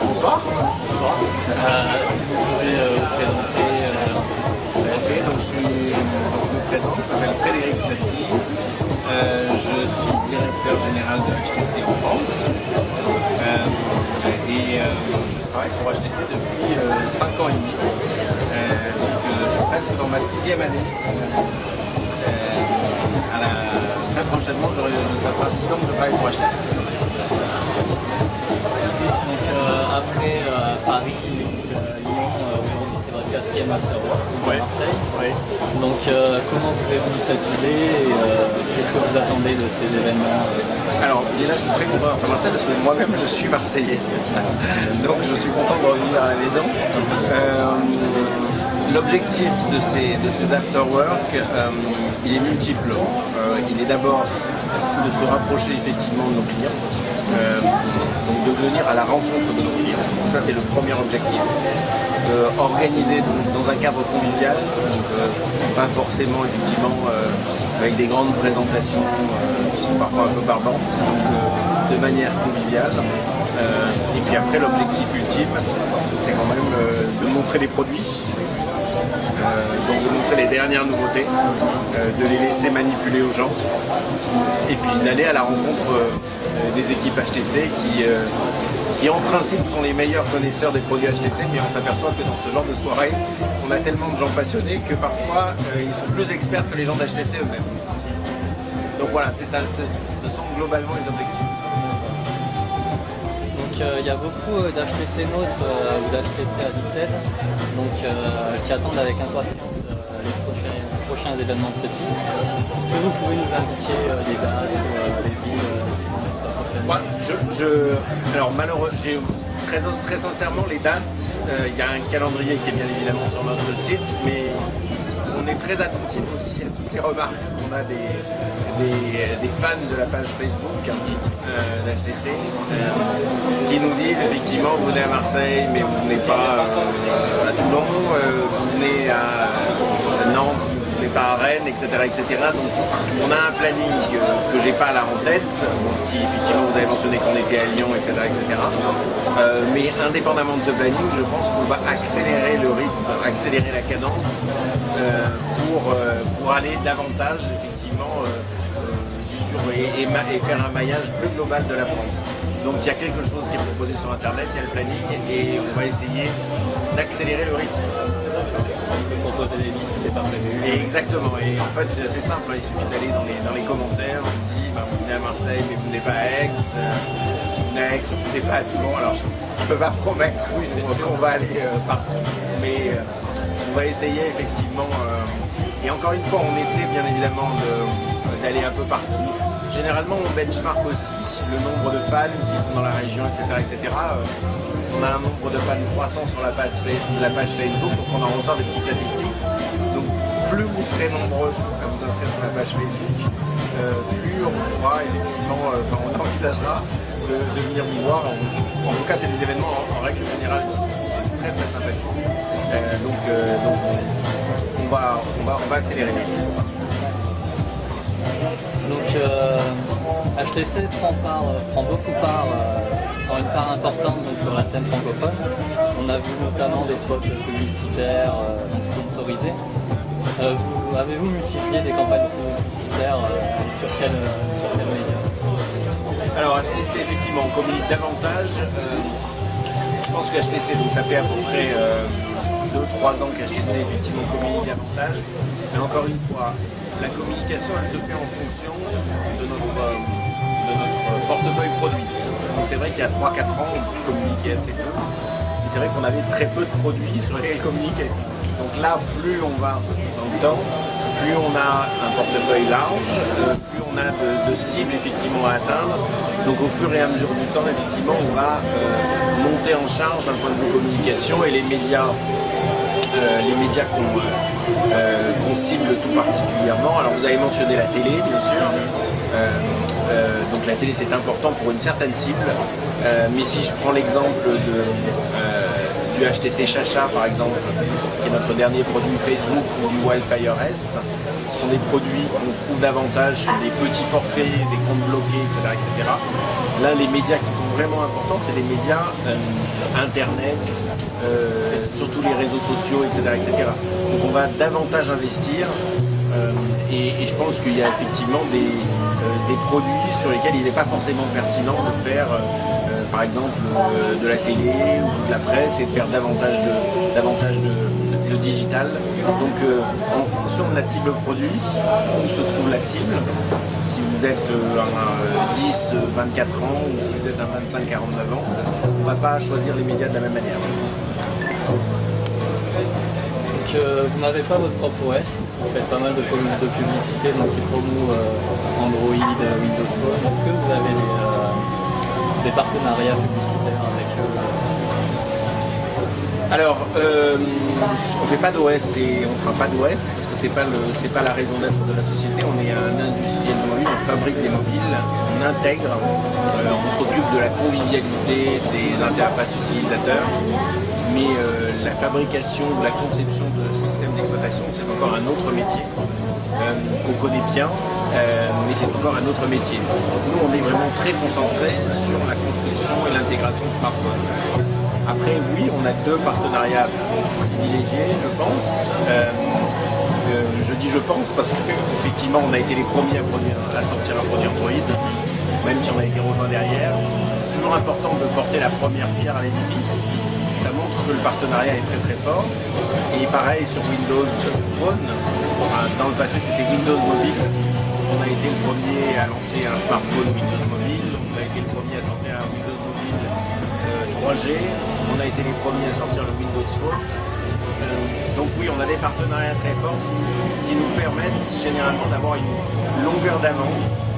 Bonsoir. Bonsoir. Si vous pouvez vous présenter Donc je me présente, je m'appelle Frédéric Plassi. Je suis directeur général de HTC en France. Je travaille pour HTC depuis 5 ans et demi. Je suis presque dans ma 6e année. Très prochainement, ça fera 6 ans que je travaille pour HTC. donc après Paris, Lyon, aujourd'hui c'est votre 4e afterwork à Marseille. Oui. Donc comment vous est venue cette idée et qu'est-ce que vous attendez de ces événements Alors déjà je suis très content d'être à Marseille parce que moi-même je suis marseillais. Donc je suis content de revenir à la maison. L'objectif de ces after-work, il est multiple. Il est d'abord de se rapprocher effectivement de nos clients, donc de venir à la rencontre de nos clients. Donc ça c'est le premier objectif. Organiser dans un cadre convivial, donc, pas forcément effectivement avec des grandes présentations, c'est parfois un peu barbant, donc de manière conviviale. Et puis après l'objectif ultime, c'est quand même de montrer les produits. Donc de montrer les dernières nouveautés, de les laisser manipuler aux gens et puis d'aller à la rencontre des équipes HTC qui en principe sont les meilleurs connaisseurs des produits HTC, mais on s'aperçoit que dans ce genre de soirée, on a tellement de gens passionnés que parfois ils sont plus experts que les gens d'HTC eux-mêmes. Donc voilà, c'est ça, ce sont globalement les objectifs. Donc il y a beaucoup d'HTC Note ou d'HTC Addicted qui attendent avec impatience les prochains événements de ce type. Est-ce que vous pouvez nous indiquer les dates ou les villes Moi, alors malheureusement, j'ai très sincèrement les dates. Il y a un calendrier qui est bien évidemment sur notre site, mais on est très attentif aussi à toutes les remarques qu'on a des fans de la page Facebook d'HTC qui nous disent effectivement vous venez à Marseille mais vous venez pas à Toulon, vous venez à Nantes, vous venez pas à Rennes, etc. Donc on a un planning que j'ai pas là en tête, qui effectivement vous avez mentionné qu'on était à Lyon, etc. Mais indépendamment de ce planning, je pense qu'on va accélérer le rythme, accélérer la cadence pour aller davantage effectivement et faire un maillage plus global de la France. Donc il y a quelque chose qui est proposé sur internet, il y a le planning et on va essayer d'accélérer le rythme. On peut proposer des villes qui n'étaient pas prévues. Exactement, et en fait c'est assez simple, il suffit d'aller dans les commentaires, on dit vous venez à Marseille mais vous venez pas à Aix, vous venez à Aix, vous venez pas à Toulon, alors je ne peux pas promettre qu'on va aller partout, mais on va essayer effectivement, et encore une fois on essaie bien évidemment d'aller un peu partout. Généralement on benchmark aussi le nombre de fans qui sont dans la région, etc. On a un nombre de fans croissant sur la page Facebook, donc on en ressort des petites statistiques. Donc plus vous serez nombreux à vous inscrire sur la page Facebook, plus on pourra effectivement, on envisagera de venir vous voir. En tout cas c'est des événements en règle générale qui sont très sympathiques. Donc on va accélérer les choses. Donc HTC prend beaucoup prend une part importante sur la scène francophone. On a vu notamment des spots publicitaires sponsorisés. Avez-vous multiplié des campagnes publicitaires sur quel média? Alors HTC effectivement on communique davantage. Je pense que HTC, donc ça fait à peu près 2-3 ans qu'HTC effectivement communique davantage. Mais encore une fois, la communication elle se fait en fonction de notre portefeuille produit. Donc c'est vrai qu'il y a 3-4 ans on communiquait assez peu. Mais c'est vrai qu'on avait très peu de produits sur lesquels communiquer. Donc là plus on va dans le temps, plus on a un portefeuille large, plus on a de cibles effectivement à atteindre. Donc au fur et à mesure du temps, effectivement, on va monter en charge d'un point de vue communication et les médias qu'on cible tout particulièrement. Alors vous avez mentionné la télé, bien sûr. Donc la télé c'est important pour une certaine cible. Mais si je prends l'exemple du HTC Chacha par exemple, qui est notre dernier produit Facebook, ou du Wildfire S, qui sont des produits qu'on trouve davantage sur des petits forfaits, des comptes bloqués, etc. etc. Là, les médias qui sont vraiment importants, c'est les médias Internet, surtout les réseaux sociaux, etc., etc. Donc on va davantage investir et je pense qu'il y a effectivement des produits sur lesquels il n'est pas forcément pertinent de faire par exemple de la télé ou de la presse et de faire davantage de digital. Donc en fonction de la cible produit, où se trouve la cible, si vous êtes un 10, 24 ans ou si vous êtes un 25, 49 ans, on ne va pas choisir les médias de la même manière. Donc vous n'avez pas votre propre OS, vous faites pas mal de publicité, donc qui promoue Android, Windows Phone. Est-ce que vous avez des partenariats publicitaires avec eux? Alors, on ne fait pas d'OS et on ne fera pas d'OS parce que c'est pas la raison d'être de la société. On est un industriel de mobile, on fabrique des mobiles, on intègre, on s'occupe de la convivialité des interfaces utilisateurs, mais la fabrication ou la conception de systèmes d'exploitation, c'est encore un autre métier qu'on connaît bien, mais c'est encore un autre métier. Nous, on est vraiment très concentré sur la construction et l'intégration de smartphones. Après, oui, on a deux partenariats privilégiés, je pense. Je dis je pense parce qu'effectivement, on a été les premiers à sortir un produit Android, même si on a été rejoint derrière. C'est toujours important de porter la première pierre à l'édifice. Ça montre que le partenariat est très très fort. Et pareil sur Windows Phone, dans le passé c'était Windows Mobile. On a été le premier à lancer un smartphone Windows Mobile. On a été le premier à sortir un Windows Mobile 3G. On a été les premiers à sortir le Windows Phone. Donc oui, on a des partenariats très forts qui nous permettent généralement d'avoir une longueur d'avance.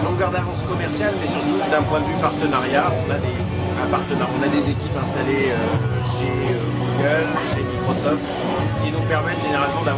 Longueur d'avance commerciale, mais surtout d'un point de vue partenariat, on a des équipes installées chez Google, chez Microsoft, qui nous permettent généralement de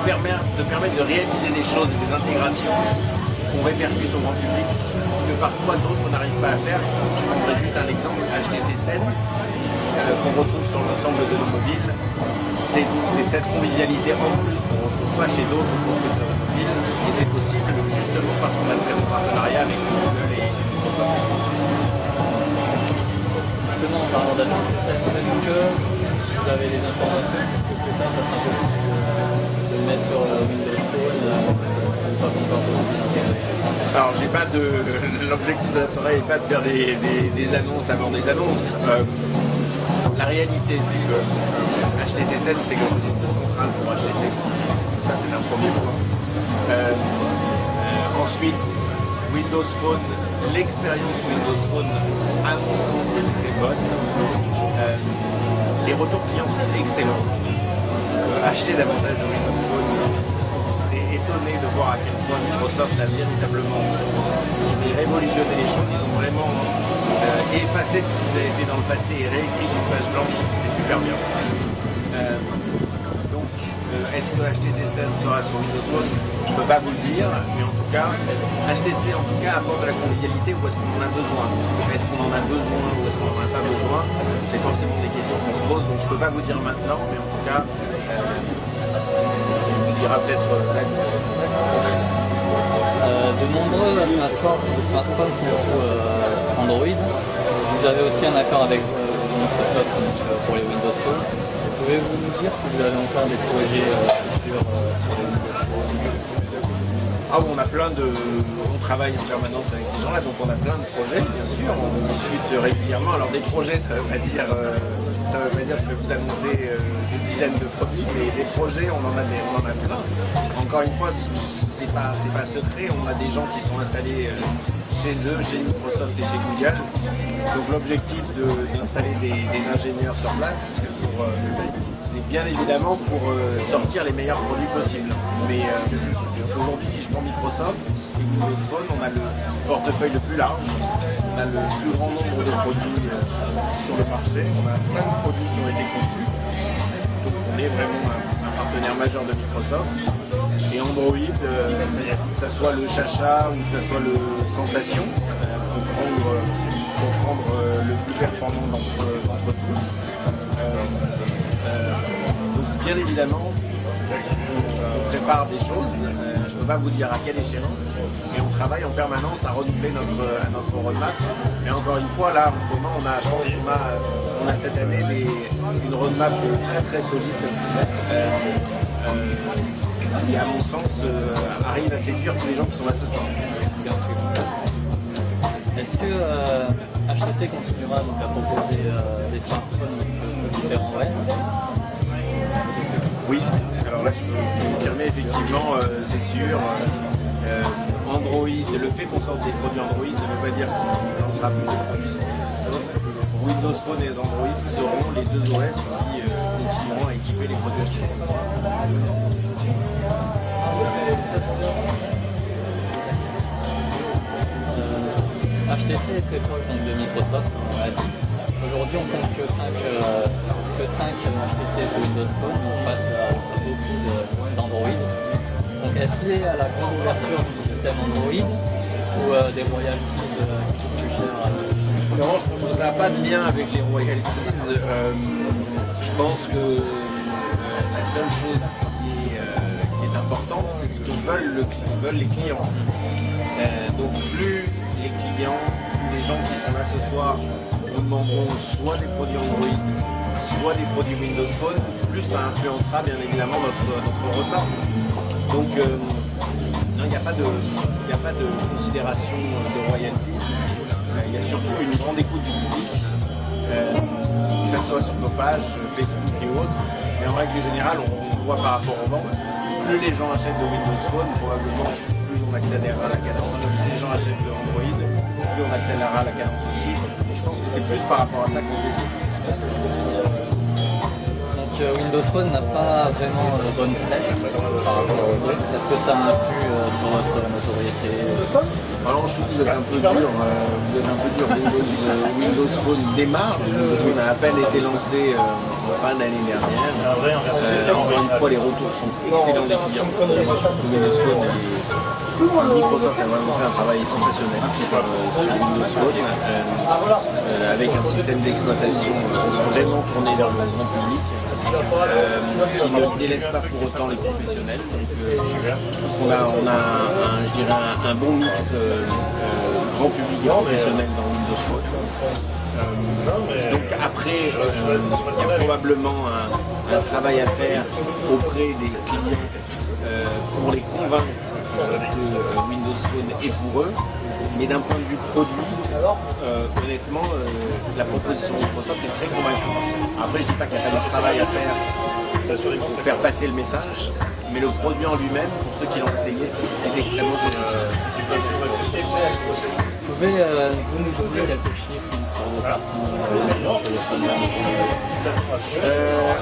permettre de réaliser des choses, des intégrations qu'on répercute au grand public, que parfois d'autres n'arrivent pas à faire. Je prendrai juste un exemple, HTC Sense, qu'on retrouve sur l'ensemble de nos mobiles. C'est cette convivialité en plus qu'on ne retrouve pas chez d'autres constructeurs de mobiles, et c'est possible justement parce qu'on a de très bons partenariats avec Google et Microsoft. Justement, en parlant d'HTC Sense, est-ce que vous avez des informations? Est-ce que plus tard, ça sera possible de le mettre sur Windows Phone pas encore possible? Alors, l'objectif de la soirée n'est pas de faire des annonces avant des annonces. La réalité, c'est que HTC Sense, c'est quelque chose de central pour HTC. Ça, c'est un premier point. Ensuite, Windows Phone, l'expérience Windows Phone, à mon sens, est très bonne. Les retours clients sont excellents. Acheter davantage de Windows Phone, parce que vous serez étonné de voir à quel point Microsoft a véritablement révolutionné les choses. Ils ont vraiment effacé tout ce qui avait été dans le passé et réécrit une page blanche. C'est super bien. Donc, est-ce que HTC Sense sera sur Windows Phone? Je ne peux pas vous le dire, mais en tout cas, HTC apporte de la convivialité où est-ce qu'on en a besoin. Est-ce qu'on en a besoin ou est-ce qu'on n'en a pas besoin? C'est forcément des questions qu'on se pose, donc je ne peux pas vous dire maintenant, mais en tout cas, on dira peut-être de nombreux smartphones sont sous Android. Vous avez aussi un accord avec Microsoft pour les Windows Phone. Pouvez-vous nous dire si vous avez encore des projets futurs sur les Windows Phone? Ah bon, on travaille en permanence avec ces gens-là, donc on a plein de projets, bien sûr, on discute régulièrement. Alors des projets, ça ne veut pas dire que je vais vous annoncer des dizaines de produits, mais des projets, on en a plein. Encore une fois, c'est pas secret, on a des gens qui sont installés chez eux, chez Microsoft et chez Google. Donc l'objectif d'installer des ingénieurs sur place, c'est bien évidemment pour sortir les meilleurs produits possibles. Mais aujourd'hui, si je prends Microsoft et Windows Phone, on a le portefeuille le plus large, on a le plus grand nombre de produits sur le marché, on a 5 produits qui ont été conçus, donc on est vraiment un partenaire majeur de Microsoft. Et Android, que ce soit le Chacha ou que ce soit le Sensation, pour prendre pour prendre le plus performant d'entre tous. Donc bien évidemment, on prépare des choses, je ne peux pas vous dire à quelle échéance, mais on travaille en permanence à renouveler notre roadmap. Mais encore une fois, là, en ce moment, je pense qu'on a cette année une roadmap très solide qui, à mon sens, arrive à séduire tous les gens qui sont là ce soir. Est-ce que HTC continuera donc à proposer des smartphones sous différents OS? Oui, alors là je peux vous confirmer effectivement, c'est sûr. Android, le fait qu'on sorte des produits Android ne veut pas dire qu'on lancera plus de produits. Windows Phone et Android seront les deux OS qui continueront à équiper les produits HTC. HTC est très proche donc, de Microsoft, on l'a dit. Aujourd'hui, on compte que 5 HTC sur Windows Phone face à beaucoup d'Android. Donc, est-ce lié à la grande ouverture du système Android ou des royalties qui coûtent plus cher à Non, je pense que ça n'a pas de lien avec les royalties. Je pense que la seule chose qui est importante, c'est ce que veulent les clients. Donc plus les clients, plus les gens qui sont là ce soir nous demanderont soit des produits Android, soit des produits Windows Phone, plus ça influencera bien évidemment notre roadmap. Donc non, il n'y a pas de considération de royalties. Il y a surtout une grande écoute du public, que ce soit sur nos pages, Facebook et autres. Mais en règle générale, on voit par rapport aux ventes, plus les gens achètent de Windows Phone, probablement plus on accélérera la cadence. Plus les gens achètent de Android, plus on accélérera la cadence aussi. Et je pense que c'est plus par rapport à ça qu'on décide. Donc Windows Phone n'a pas vraiment de bonne presse par rapport aux autres. Est-ce que ça influe sur votre notoriété? Alors je trouve que vous êtes un peu dur, Windows Phone démarre, Windows Phone a à peine été lancé en fin d'année dernière. Encore une fois, les retours sont excellents des clients. Windows Phone Microsoft a vraiment fait un travail sensationnel sur Windows Phone, avec un système d'exploitation vraiment tourné vers le grand public. Qui ne délaisse pas pour autant les professionnels. Donc, on a je dirais un bon mix grand public et professionnel dans Windows Phone. Donc après, il y a probablement un travail à faire auprès des clients pour les convaincre que Windows Phone est pour eux. Mais d'un point de vue produit, honnêtement, la proposition de Microsoft est très convaincante. Après, je ne dis pas qu'il n'y a pas de travail à faire pour faire passer le message, mais le produit en lui-même, pour ceux qui l'ont essayé, est extrêmement positif. Pouvez-vous nous donner quelques chiffres sur vos parties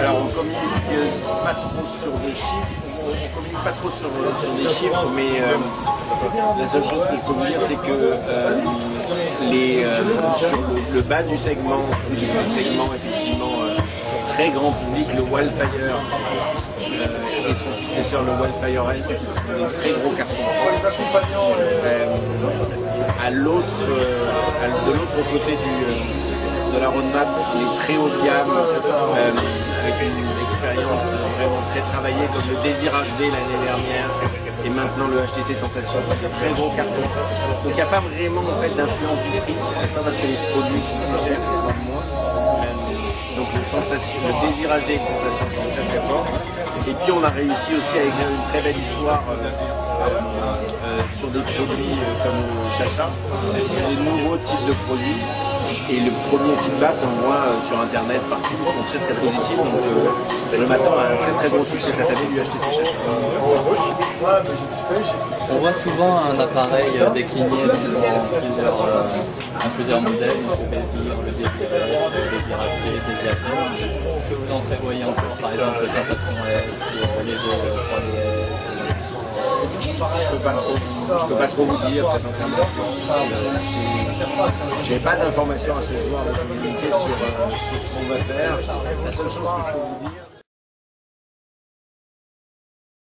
alors on communique pas trop sur des chiffres, on communique pas trop sur des chiffres, mais la seule chose que je peux vous dire, c'est que sur le bas du segment effectivement très grand public, le Wildfire et son successeur le Wildfire S, des très gros cartons. De l'autre côté de la roadmap, les très haut de gamme, avec une expérience vraiment très travaillée, comme le Désir HD l'année dernière, et maintenant le HTC Sensation, c'est un très gros carton. Donc il n'y a pas vraiment en fait, d'influence du prix, pas parce que les produits sont plus chers qu'ils sont moins. Donc le Désir HD et le Sensation sont très forts. Et puis on a réussi aussi avec une très belle histoire sur des produits comme Chacha, sur des nouveaux types de produits. Et le premier feedback qu'on voit sur internet partout sont très positifs. Donc je m'attends à un très gros succès cette année du HTC Chacha. On voit souvent un appareil décliné en plusieurs modèles, le Désir, le Désir S, le Désir HD, le Désir F. Est-ce que vous en prévoyez encore, par exemple, le Sensation S, les 3DS? Je peux pas trop vous dire, très sincèrement. J'ai pas d'informations à ce jour à vous communiquer sur ce qu'on va faire. La seule chose que je peux vous dire,